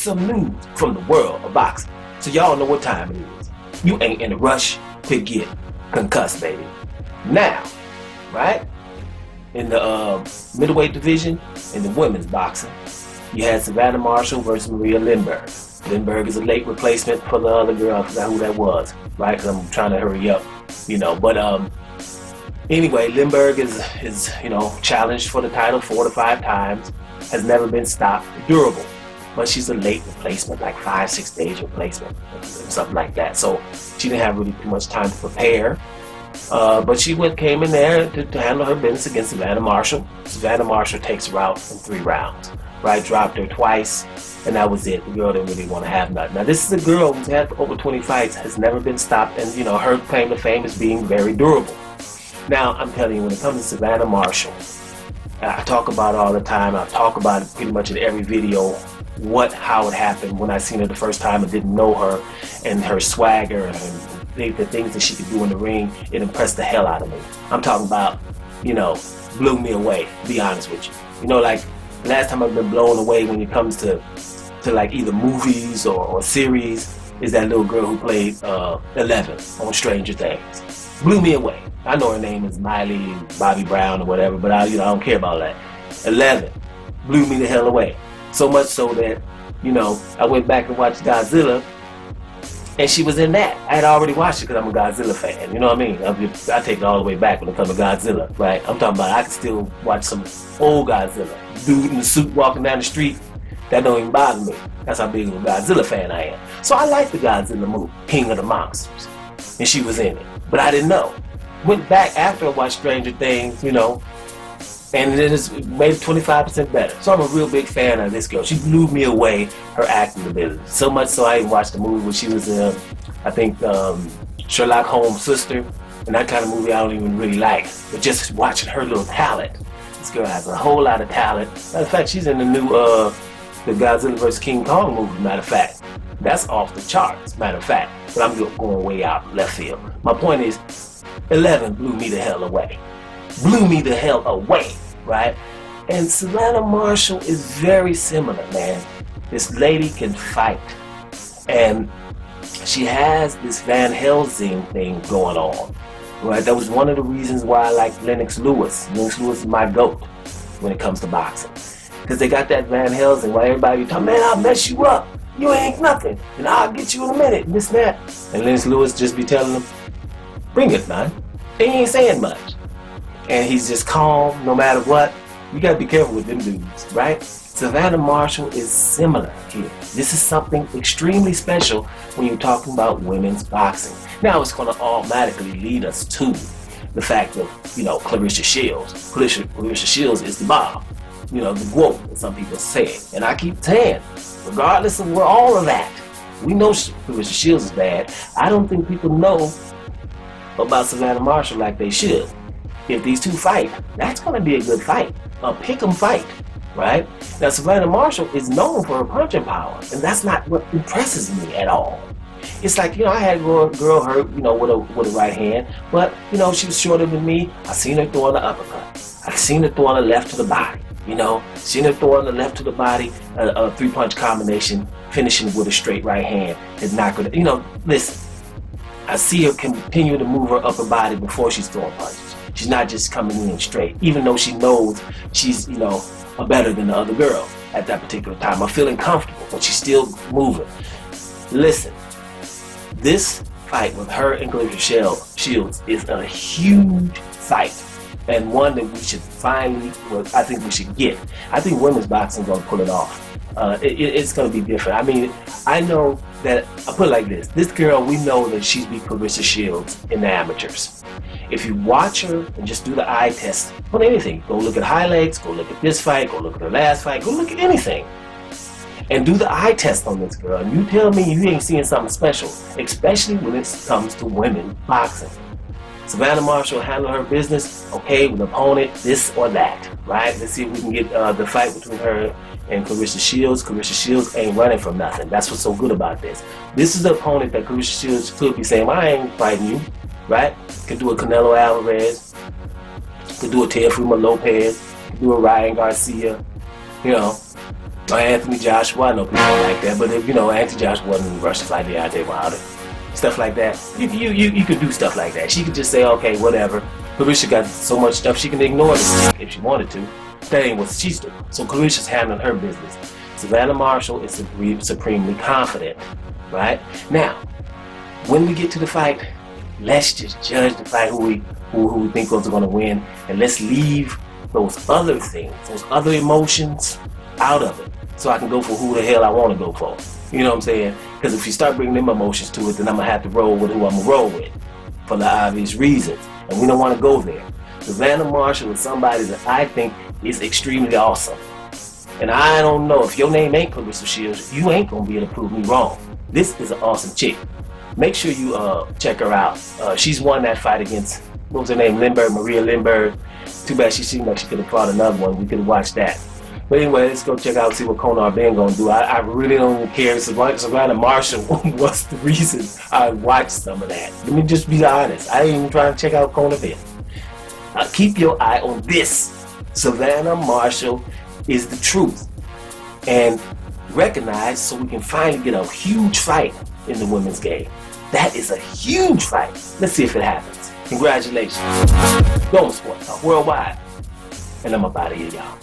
some news from the world of boxing. So y'all know what time it is. You ain't in a rush to get concussed, baby. Now, right? In the middleweight division, in the women's boxing, you had Savannah Marshall versus Maria Lindberg. Lindberg is a late replacement for the other girl. I forgot who that was, right? Because I'm trying to hurry up, But anyway, Lindberg is challenged for the title 4 to 5 times, has never been stopped, durable. But she's a late replacement, like 5-6 days replacement, something like that. So she didn't have really too much time to prepare. But she came in there to handle her business against Savannah Marshall. Savannah Marshall takes her out in 3 rounds, right? Dropped her twice, and that was it. The girl didn't really want to have nothing. Now, this is a girl who's had over 20 fights, has never been stopped, and her claim to fame is being very durable. Now, I'm telling you, when it comes to Savannah Marshall, I talk about it all the time. I talk about it pretty much in every video, how it happened. When I seen her the first time, I didn't know her, and her swagger and the things that she could do in the ring, it impressed the hell out of me. I'm talking about, blew me away, to be honest with you. Like, last time I've been blown away when it comes to like either movies or series is that little girl who played 11 on Stranger Things. Blew me away. I know her name is Miley Bobby Brown or whatever, but I don't care about that. 11 blew me the hell away. So much so that, I went back and watched Godzilla, and she was in that. I had already watched it because I'm a Godzilla fan. You know what I mean? I take it all the way back when it comes to Godzilla, right? I'm talking about I can still watch some old Godzilla. Dude in the suit walking down the street, that don't even bother me. That's how big of a Godzilla fan I am. So I like the Godzilla movie, King of the Monsters. And she was in it. But I didn't know. Went back after I watched Stranger Things, and then it's maybe 25% better. So I'm a real big fan of this girl. She blew me away, her acting ability. So much so I even watched the movie where she was in, I think, Sherlock Holmes' sister. And that kind of movie I don't even really like. But just watching her little talent. This girl has a whole lot of talent. Matter of fact, she's in the new the Godzilla vs. King Kong movie, matter of fact. That's off the charts, matter of fact. But I'm going way out left field. My point is, 11 blew me the hell away. Blew me the hell away, right? And Savannah Marshall is very similar, man. This lady can fight. And she has this Van Helsing thing going on, right? That was one of the reasons why I like Lennox Lewis. Lennox Lewis is my GOAT when it comes to boxing. Because they got that Van Helsing where everybody be talking, man, I'll mess you up. You ain't nothing. And I'll get you in a minute. And this and that. And Lennox Lewis just be telling them, bring it, man. He ain't saying much. And he's just calm no matter what. You gotta be careful with them dudes, right? Savannah Marshall is similar here. This is something extremely special when you're talking about women's boxing. Now it's gonna automatically lead us to the fact of, Claressa Shields. Claressa Shields is the bomb. The GOAT, as some people say. And I keep saying, regardless of where all of that, we know Claressa Shields is bad. I don't think people know about Savannah Marshall like they should. If these two fight, that's going to be a good fight. A pick'em fight, right? Now, Savannah Marshall is known for her punching power, and that's not what impresses me at all. It's like, I had a girl hurt, with a right hand, but, she was shorter than me. I seen her throwing the uppercut. I seen her throwing the left to the body, Seen her throwing the left to the body, a 3-punch combination, finishing with a straight right hand, and knock her, listen. I see her continue to move her upper body before she's throwing punches. She's not just coming in straight, even though she knows she's, better than the other girl at that particular time. I'm feeling comfortable, but she's still moving. Listen, this fight with her and Claressa Shields is a huge fight, and one that we should finally, I think we should get. I think women's boxing is going to pull it off. It's going to be different. I mean, I know that, I'll put it like this. This girl, we know that she's beat Claressa Shields in the amateurs. If you watch her and just do the eye test on anything, go look at highlights, go look at this fight, go look at her last fight, go look at anything. And do the eye test on this girl. And you tell me you ain't seeing something special, especially when it comes to women boxing. Savannah Marshall handle her business, okay, with an opponent, this or that, right? Let's see if we can get the fight between her and Claressa Shields. Claressa Shields ain't running from nothing. That's what's so good about this. This is the opponent that Claressa Shields could be saying, I ain't fighting you, right? Could do a Canelo Alvarez, could do a Teofimo Lopez, could do a Ryan Garcia, Or Anthony Joshua. I know people don't like that, but if, Anthony Joshua wasn't Russian like Deontay Wilder. Stuff like that. You could do stuff like that. She could just say, okay, whatever. Claressa got so much stuff she can ignore this if she wanted to. That ain't what she's doing. So Claressa's handling her business. Savannah Marshall is supremely confident, right? Now, when we get to the fight, let's just judge the fight who we think is going to win, and let's leave those other things, those other emotions out of it, so I can go for who the hell I want to go for. You know what I'm saying? Because if you start bringing them emotions to it, then I'm going to have to roll with who I'm going to roll with for the obvious reasons, and we don't want to go there. Savannah Marshall is somebody that I think is extremely awesome. And I don't know, if your name ain't Claressa Shields, you ain't going to be able to prove me wrong. This is an awesome chick. Make sure you check her out. She's won that fight against, what was her name, Maria Lindberg. Too bad she seemed like she could have fought another one. We could have watched that. But anyway, let's go check out and see what Conor Ben gonna do. I really don't care. Savannah Marshall was the reason I watched some of that. Let me just be honest. I ain't even trying to check out Conor Ben. Keep your eye on this. Savannah Marshall is the truth. And recognize so we can finally get a huge fight in the women's game. That is a huge fight. Let's see if it happens. Congratulations. Go on Sports Talk Worldwide. And I'm up out of here, y'all.